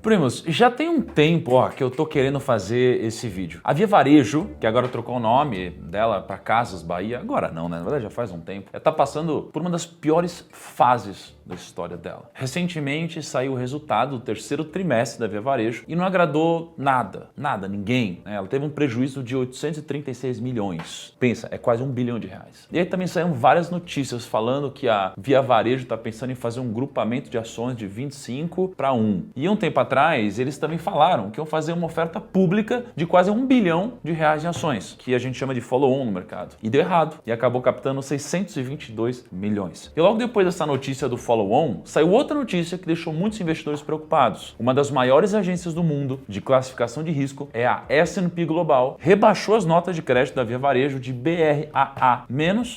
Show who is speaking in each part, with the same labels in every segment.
Speaker 1: Primos, já tem um tempo que eu tô querendo fazer esse vídeo. A Via Varejo, que agora trocou o nome dela para Casas Bahia, agora não, né? Na verdade já faz um tempo, ela tá passando por uma das piores fases da história dela. Recentemente saiu o resultado do terceiro trimestre da Via Varejo e não agradou nada, ninguém. Ela teve um prejuízo de 836 milhões. Pensa, é quase R$1 bilhão. E aí também saíram várias notícias falando que a Via Varejo está pensando em fazer um grupamento de ações de 25 para 1. E um tempo atrás eles também falaram que iam fazer uma oferta pública de quase R$1 bilhão de ações, que a gente chama de follow-on no mercado. E deu errado, e acabou captando 622 milhões. E logo depois dessa notícia do follow-on, saiu outra notícia que deixou muitos investidores preocupados. Uma das maiores agências do mundo de classificação de risco é a S&P Global, rebaixou as notas de crédito da Via Varejo de BRAA-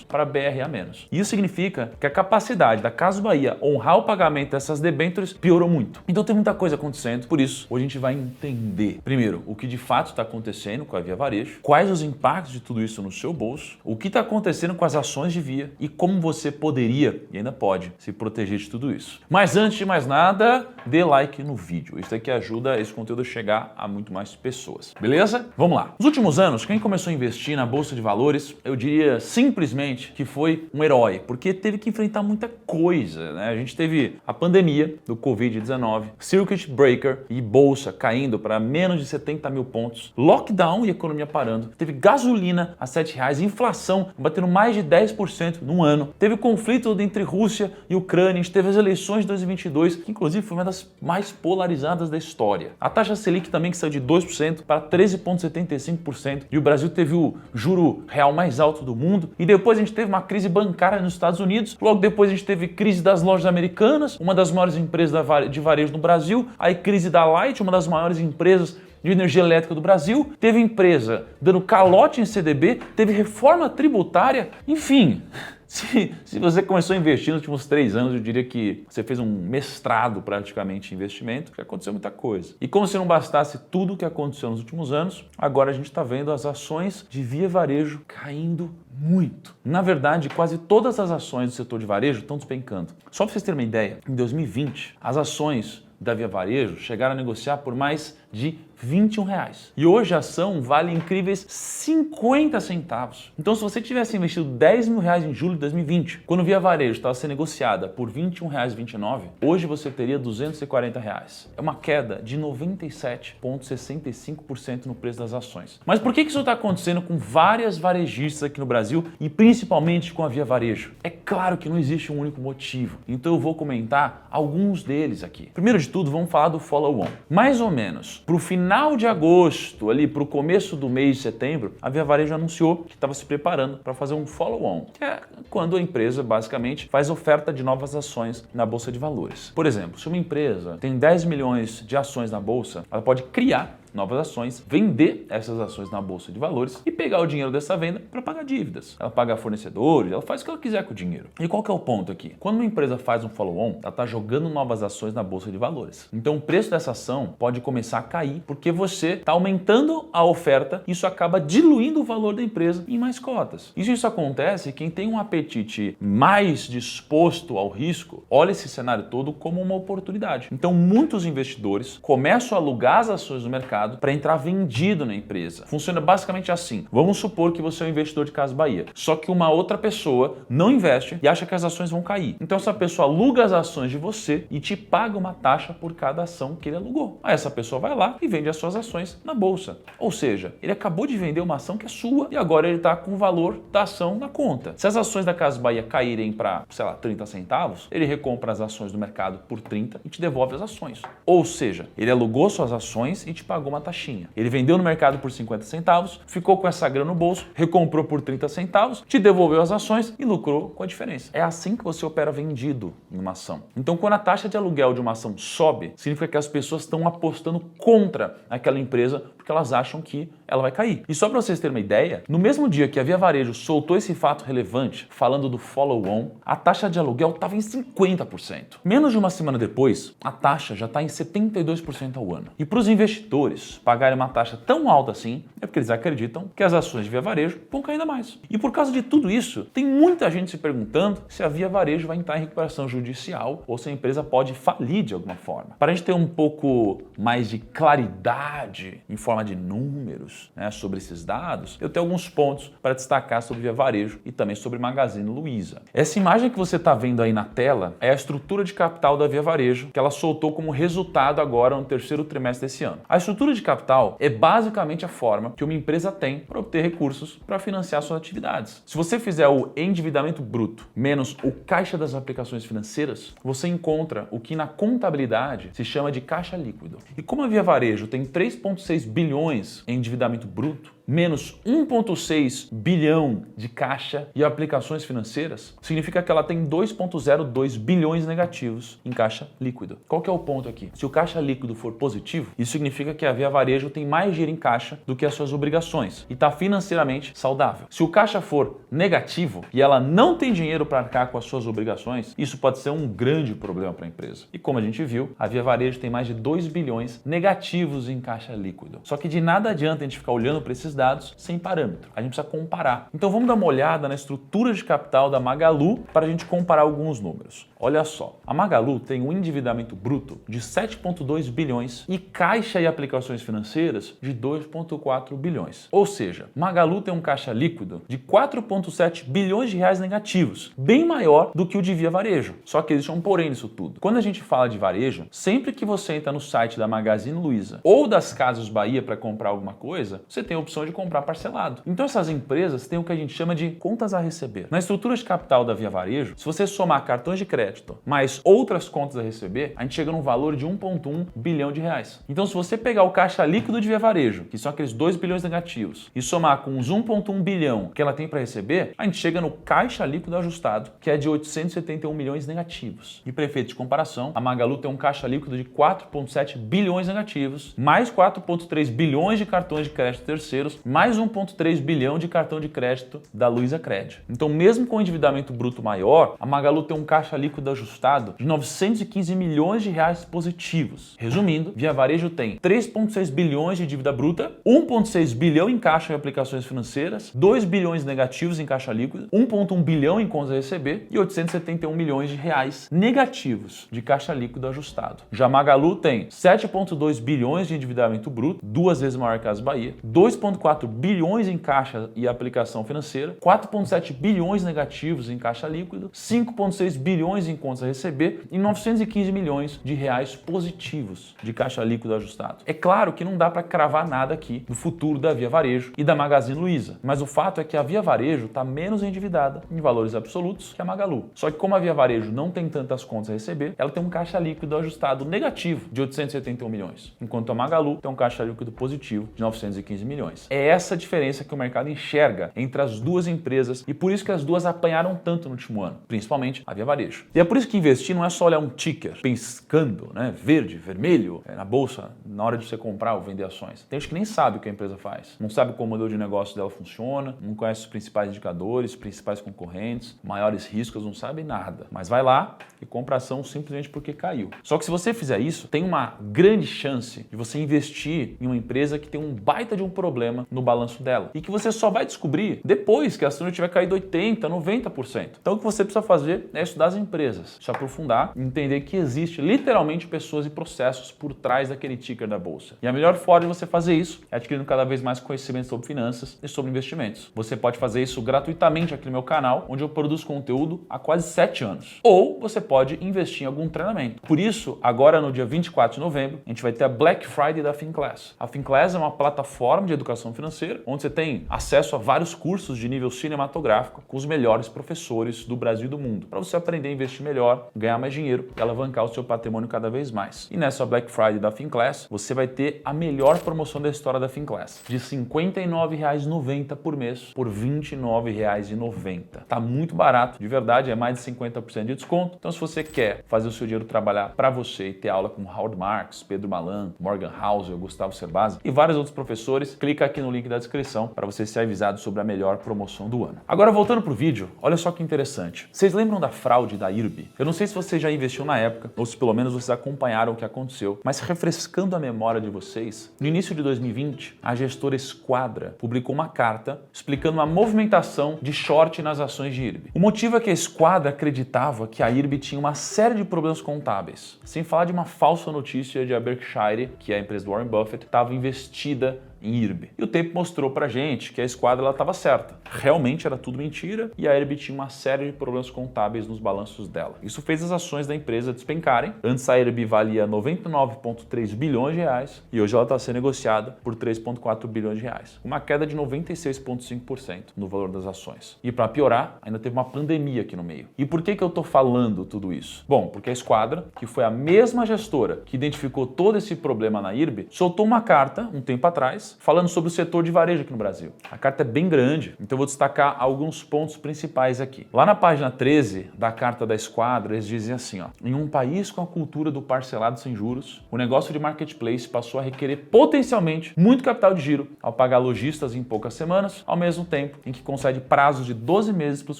Speaker 1: para BRA-. Isso significa que a capacidade da Casas Bahia honrar o pagamento dessas debêntures piorou muito. Então tem muita coisa acontecendo, por isso hoje a gente vai entender, primeiro, o que de fato está acontecendo com a Via Varejo, quais os impactos de tudo isso no seu bolso, o que está acontecendo com as ações de Via e como você poderia e ainda pode se proteger de tudo isso. Mas antes de mais nada, dê like no vídeo. Isso aqui ajuda esse conteúdo a chegar a muito mais pessoas. Beleza? Vamos lá. Nos últimos anos, quem começou a investir na Bolsa de Valores, eu diria simplesmente que foi um herói, porque teve que enfrentar muita coisa, né? A gente teve a pandemia do Covid-19, circuit breaker e bolsa caindo para menos de 70 mil pontos, lockdown e economia parando, teve gasolina a R$7, inflação batendo mais de 10% num ano, teve conflito entre Rússia e Ucrânia, a gente teve as eleições de 2022, que inclusive foi uma das mais polarizadas da história. A taxa Selic também que saiu de 2% para 13,75% e o Brasil teve o juro real mais alto do mundo e depois a gente teve uma crise bancária nos Estados Unidos, logo depois a gente teve crise das lojas americanas, uma das maiores empresas de varejo no Brasil, aí crise da Light, uma das maiores empresas de energia elétrica do Brasil, teve empresa dando calote em CDB, teve reforma tributária, enfim. Se você começou a investir nos últimos 3 anos, eu diria que você fez um mestrado praticamente em investimento, que aconteceu muita coisa. E como se não bastasse tudo o que aconteceu nos últimos anos, agora a gente está vendo as ações de Via Varejo caindo muito. Na verdade, quase todas as ações do setor de varejo estão despencando. Só para vocês terem uma ideia, em 2020, as ações da Via Varejo chegaram a negociar por mais de R$21. E hoje a ação vale incríveis 50 centavos. Então se você tivesse investido R$10 mil em julho de 2020, quando Via Varejo estava sendo negociada por R$21,29, hoje você teria R$240. É uma queda de 97,65% no preço das ações. Mas por que isso está acontecendo com várias varejistas aqui no Brasil e principalmente com a Via Varejo? É claro que não existe um único motivo, então eu vou comentar alguns deles aqui. Primeiro de tudo, vamos falar do follow-on. Mais ou menos para o final de agosto, ali para o começo do mês de setembro, a Via Varejo anunciou que estava se preparando para fazer um follow-on, que é quando a empresa basicamente faz oferta de novas ações na Bolsa de Valores. Por exemplo, se uma empresa tem 10 milhões de ações na Bolsa, ela pode criar novas ações, vender essas ações na Bolsa de Valores e pegar o dinheiro dessa venda para pagar dívidas. Ela paga fornecedores, ela faz o que ela quiser com o dinheiro. E qual que é o ponto aqui? Quando uma empresa faz um follow-on, ela está jogando novas ações na Bolsa de Valores. Então o preço dessa ação pode começar a cair porque você está aumentando a oferta e isso acaba diluindo o valor da empresa em mais cotas. Isso acontece quem tem um apetite mais disposto ao risco, olha esse cenário todo como uma oportunidade. Então muitos investidores começam a alugar as ações do mercado para entrar vendido na empresa. Funciona basicamente assim. Vamos supor que você é um investidor de Casas Bahia, só que uma outra pessoa não investe e acha que as ações vão cair. Então essa pessoa aluga as ações de você e te paga uma taxa por cada ação que ele alugou. Aí essa pessoa vai lá e vende as suas ações na bolsa. Ou seja, ele acabou de vender uma ação que é sua e agora ele está com o valor da ação na conta. Se as ações da Casas Bahia caírem para, sei lá, 30 centavos, ele recompra as ações do mercado por 30 e te devolve as ações. Ou seja, ele alugou suas ações e te pagou uma taxinha. Ele vendeu no mercado por 50 centavos, ficou com essa grana no bolso, recomprou por 30 centavos, te devolveu as ações e lucrou com a diferença. É assim que você opera vendido em uma ação. Então, quando a taxa de aluguel de uma ação sobe, significa que as pessoas estão apostando contra aquela empresa porque elas acham que ela vai cair. E só para vocês terem uma ideia, no mesmo dia que a Via Varejo soltou esse fato relevante, falando do follow-on, a taxa de aluguel estava em 50%. Menos de uma semana depois, a taxa já está em 72% ao ano. E para os investidores pagarem uma taxa tão alta assim, é porque eles acreditam que as ações de Via Varejo vão cair ainda mais. E por causa de tudo isso, tem muita gente se perguntando se a Via Varejo vai entrar em recuperação judicial ou se a empresa pode falir de alguma forma. Para a gente ter um pouco mais de claridade em forma de números, né, sobre esses dados, eu tenho alguns pontos para destacar sobre Via Varejo e também sobre Magazine Luiza. Essa imagem que você está vendo aí na tela é a estrutura de capital da Via Varejo que ela soltou como resultado agora no terceiro trimestre desse ano. A estrutura de capital é basicamente a forma que uma empresa tem para obter recursos para financiar suas atividades. Se você fizer o endividamento bruto menos o caixa das aplicações financeiras, você encontra o que na contabilidade se chama de caixa líquido. E como a Via Varejo tem 3,6 bilhões em endividamento bruto, menos 1,6 bilhão de caixa e aplicações financeiras, significa que ela tem 2,02 bilhões negativos em caixa líquido. Qual que é o ponto aqui? Se o caixa líquido for positivo, isso significa que a Via Varejo tem mais dinheiro em caixa do que as suas obrigações e está financeiramente saudável. Se o caixa for negativo e ela não tem dinheiro para arcar com as suas obrigações, isso pode ser um grande problema para a empresa. E como a gente viu, a Via Varejo tem mais de 2 bilhões negativos em caixa líquido. Só que de nada adianta a gente ficar olhando para esses dados sem parâmetro. A gente precisa comparar. Então vamos dar uma olhada na estrutura de capital da Magalu para a gente comparar alguns números. Olha só, a Magalu tem um endividamento bruto de 7,2 bilhões e caixa e aplicações financeiras de 2,4 bilhões. Ou seja, Magalu tem um caixa líquido de 4,7 bilhões de reais negativos, bem maior do que o de Via Varejo. Só que existe um porém nisso tudo. Quando a gente fala de varejo, sempre que você entra no site da Magazine Luiza ou das Casas Bahia para comprar alguma coisa, você tem a opção de comprar parcelado. Então essas empresas têm o que a gente chama de contas a receber. Na estrutura de capital da Via Varejo, se você somar cartões de crédito mais outras contas a receber, a gente chega num valor de 1,1 bilhão de reais. Então se você pegar o caixa líquido de Via Varejo, que são aqueles 2 bilhões negativos, e somar com os 1,1 bilhão que ela tem para receber, a gente chega no caixa líquido ajustado, que é de 871 milhões negativos. E para efeito de comparação, a Magalu tem um caixa líquido de 4,7 bilhões negativos, mais 4,3 bilhões de cartões de crédito terceiros, mais 1,3 bilhão de cartão de crédito da Luizacred. Então, mesmo com o endividamento bruto maior, a Magalu tem um caixa líquido ajustado de 915 milhões de reais positivos. Resumindo, Via Varejo tem 3,6 bilhões de dívida bruta, 1,6 bilhão em caixa e aplicações financeiras, 2 bilhões negativos em caixa líquido, 1,1 bilhão em contas a receber e 871 milhões de reais negativos de caixa líquido ajustado. Já Magalu tem 7,2 bilhões de endividamento bruto, 2 vezes maior que as Bahia, 2,4 bilhões em caixa e aplicação financeira, 4,7 bilhões negativos em caixa líquido, 5,6 bilhões em contas a receber e 915 milhões de reais positivos de caixa líquido ajustado. É claro que não dá para cravar nada aqui do futuro da Via Varejo e da Magazine Luiza, mas o fato é que a Via Varejo está menos endividada em valores absolutos que a Magalu. Só que como a Via Varejo não tem tantas contas a receber, ela tem um caixa líquido ajustado negativo de 871 milhões, enquanto a Magalu tem um caixa líquido positivo de 915 milhões. É essa a diferença que o mercado enxerga entre as duas empresas e por isso que as duas apanharam tanto no último ano, principalmente a Via Varejo. E é por isso que investir não é só olhar um ticker piscando, né, verde, vermelho, na bolsa na hora de você comprar ou vender ações. Tem gente que nem sabe o que a empresa faz, não sabe como o modelo de negócio dela funciona, não conhece os principais indicadores, os principais concorrentes, maiores riscos, não sabe nada. Mas vai lá e compra ação simplesmente porque caiu. Só que se você fizer isso, tem uma grande chance de você investir em uma empresa que tem um baita de um problema no balanço dela e que você só vai descobrir depois que a ação tiver caído 80%, 90%. Então o que você precisa fazer é estudar as empresas, se aprofundar e entender que existe literalmente pessoas e processos por trás daquele ticker da bolsa. E a melhor forma de você fazer isso é adquirindo cada vez mais conhecimento sobre finanças e sobre investimentos. Você pode fazer isso gratuitamente aqui no meu canal, onde eu produzo conteúdo há quase 7 anos. Ou você pode investir em algum treinamento. Por isso, agora no dia 24 de novembro, a gente vai ter a Black Friday da Finclass. A Finclass é uma plataforma de educação financeira, onde você tem acesso a vários cursos de nível cinematográfico com os melhores professores do Brasil e do mundo, para você aprender a investir investir melhor, ganhar mais dinheiro e alavancar o seu patrimônio cada vez mais. E nessa Black Friday da Finclass, você vai ter a melhor promoção da história da Finclass, de R$ 59,90 por mês por R$ 29,90. Tá muito barato, de verdade, é mais de 50% de desconto. Então, se você quer fazer o seu dinheiro trabalhar para você e ter aula com Howard Marks, Pedro Malan, Morgan Housel, Gustavo Cerbasi e vários outros professores, clica aqui no link da descrição para você ser avisado sobre a melhor promoção do ano. Agora, voltando pro vídeo, olha só que interessante. Vocês lembram da fraude da IRB? Eu não sei se você já investiu na época ou se pelo menos vocês acompanharam o que aconteceu, mas refrescando a memória de vocês, no início de 2020, a gestora Esquadra publicou uma carta explicando uma movimentação de short nas ações de IRB. O motivo é que a Esquadra acreditava que a IRB tinha uma série de problemas contábeis, sem falar de uma falsa notícia de a Berkshire, que é a empresa do Warren Buffett, estava investida em IRB. E o tempo mostrou pra gente que a Esquadra estava certa. Realmente era tudo mentira e a IRB tinha uma série de problemas contábeis nos balanços dela. Isso fez as ações da empresa despencarem. Antes a IRB valia 99,3 bilhões de reais e hoje ela está sendo negociada por 3,4 bilhões de reais. Uma queda de 96,5% no valor das ações. E para piorar, ainda teve uma pandemia aqui no meio. E por que eu estou falando tudo isso? Bom, porque a Esquadra, que foi a mesma gestora que identificou todo esse problema na IRB, soltou uma carta um tempo atrás falando sobre o setor de varejo aqui no Brasil. A carta é bem grande, então eu vou destacar alguns pontos principais aqui. Lá na página 13 da carta da Esquadra, eles dizem assim, ó: em um país com a cultura do parcelado sem juros, o negócio de marketplace passou a requerer potencialmente muito capital de giro ao pagar lojistas em poucas semanas, ao mesmo tempo em que concede prazos de 12 meses para os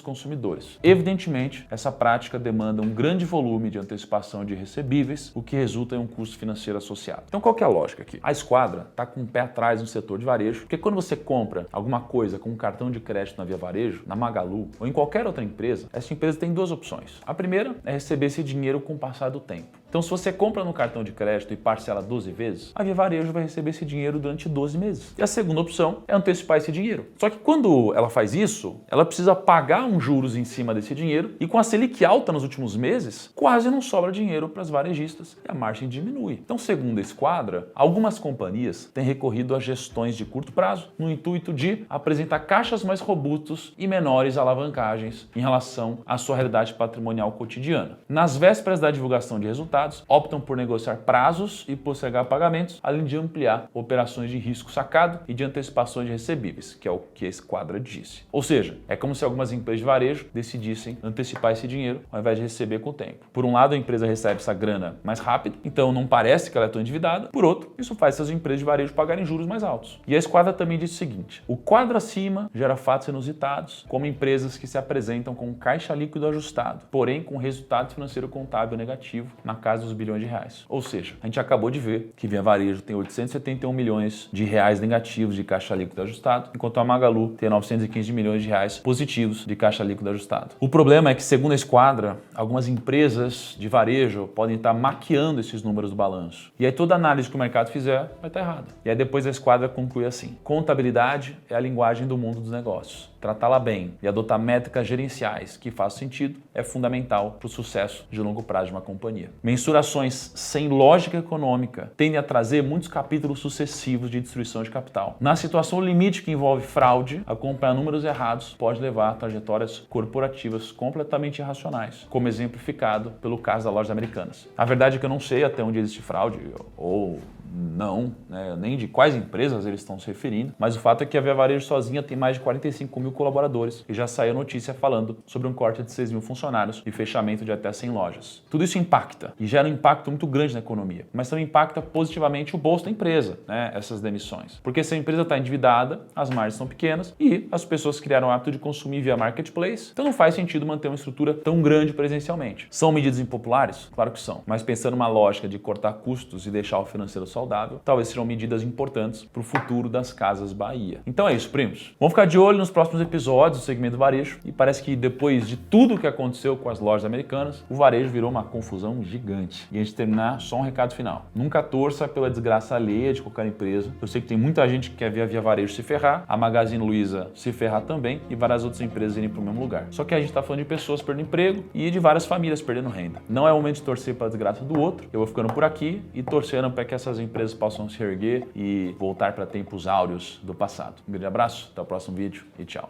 Speaker 1: consumidores. Evidentemente, essa prática demanda um grande volume de antecipação de recebíveis, o que resulta em um custo financeiro associado. Então qual que é a lógica aqui? A Esquadra está com o pé atrás no setor de varejo, porque quando você compra alguma coisa com um cartão de crédito na Via Varejo, na Magalu ou em qualquer outra empresa, essa empresa tem duas opções. A primeira é receber esse dinheiro com o passar do tempo. Então, se você compra no cartão de crédito e parcela 12 vezes, a Via Varejo vai receber esse dinheiro durante 12 meses. E a segunda opção é antecipar esse dinheiro. Só que quando ela faz isso, ela precisa pagar uns juros em cima desse dinheiro e com a Selic alta nos últimos meses, quase não sobra dinheiro para as varejistas e a margem diminui. Então, segundo a Esquadra, algumas companhias têm recorrido a gestões de curto prazo no intuito de apresentar caixas mais robustos e menores alavancagens em relação à sua realidade patrimonial cotidiana. Nas vésperas da divulgação de resultados, optam por negociar prazos e postergar pagamentos, além de ampliar operações de risco sacado e de antecipações de recebíveis, que é o que a Esquadra disse. Ou seja, é como se algumas empresas de varejo decidissem antecipar esse dinheiro ao invés de receber com o tempo. Por um lado, a empresa recebe essa grana mais rápido, então não parece que ela é tão endividada. Por outro, isso faz essas empresas de varejo pagarem juros mais altos. E a Esquadra também disse o seguinte: o quadro acima gera fatos inusitados, como empresas que se apresentam com caixa líquido ajustado, porém com resultado financeiro contábil negativo na casa dos bilhões de reais. Ou seja, a gente acabou de ver que Via Varejo tem 871 milhões de reais negativos de caixa líquido ajustado, enquanto a Magalu tem 915 milhões de reais positivos de caixa líquido ajustado. O problema é que, segundo a Esquadra, algumas empresas de varejo podem estar maquiando esses números do balanço. E aí toda análise que o mercado fizer vai estar errada. E aí depois a Esquadra conclui assim: contabilidade é a linguagem do mundo dos negócios. Tratá-la bem e adotar métricas gerenciais que façam sentido é fundamental para o sucesso de longo prazo de uma companhia. Mensurações sem lógica econômica tendem a trazer muitos capítulos sucessivos de destruição de capital. Na situação limite que envolve fraude, acompanhar números errados pode levar a trajetórias corporativas completamente irracionais, como exemplificado pelo caso das lojas americanas. A verdade é que eu não sei até onde existe fraude ou não, né, nem de quais empresas eles estão se referindo, mas o fato é que a Via Varejo sozinha tem mais de 45 mil colaboradores e já saiu notícia falando sobre um corte de 6 mil funcionários e fechamento de até 100 lojas. Tudo isso impacta e gera um impacto muito grande na economia, mas também impacta positivamente o bolso da empresa, né, essas demissões. Porque se a empresa está endividada, as margens são pequenas e as pessoas criaram o hábito de consumir via marketplace, então não faz sentido manter uma estrutura tão grande presencialmente. São medidas impopulares? Claro que são, mas pensando numa lógica de cortar custos e deixar o financeiro saudável, talvez serão medidas importantes para o futuro das Casas Bahia. Então é isso, primos. Vamos ficar de olho nos próximos episódios do segmento varejo e parece que depois de tudo que aconteceu com as lojas americanas, o varejo virou uma confusão gigante. E antes de terminar, só um recado final. Nunca torça pela desgraça alheia de qualquer empresa. Eu sei que tem muita gente que quer ver a Via Varejo se ferrar, a Magazine Luiza se ferrar também e várias outras empresas irem para o mesmo lugar. Só que a gente está falando de pessoas perdendo emprego e de várias famílias perdendo renda. Não é o momento de torcer pela desgraça do outro. Eu vou ficando por aqui e torcendo para que essas empresas possam se erguer e voltar para tempos áureos do passado. Um grande abraço, até o próximo vídeo e tchau.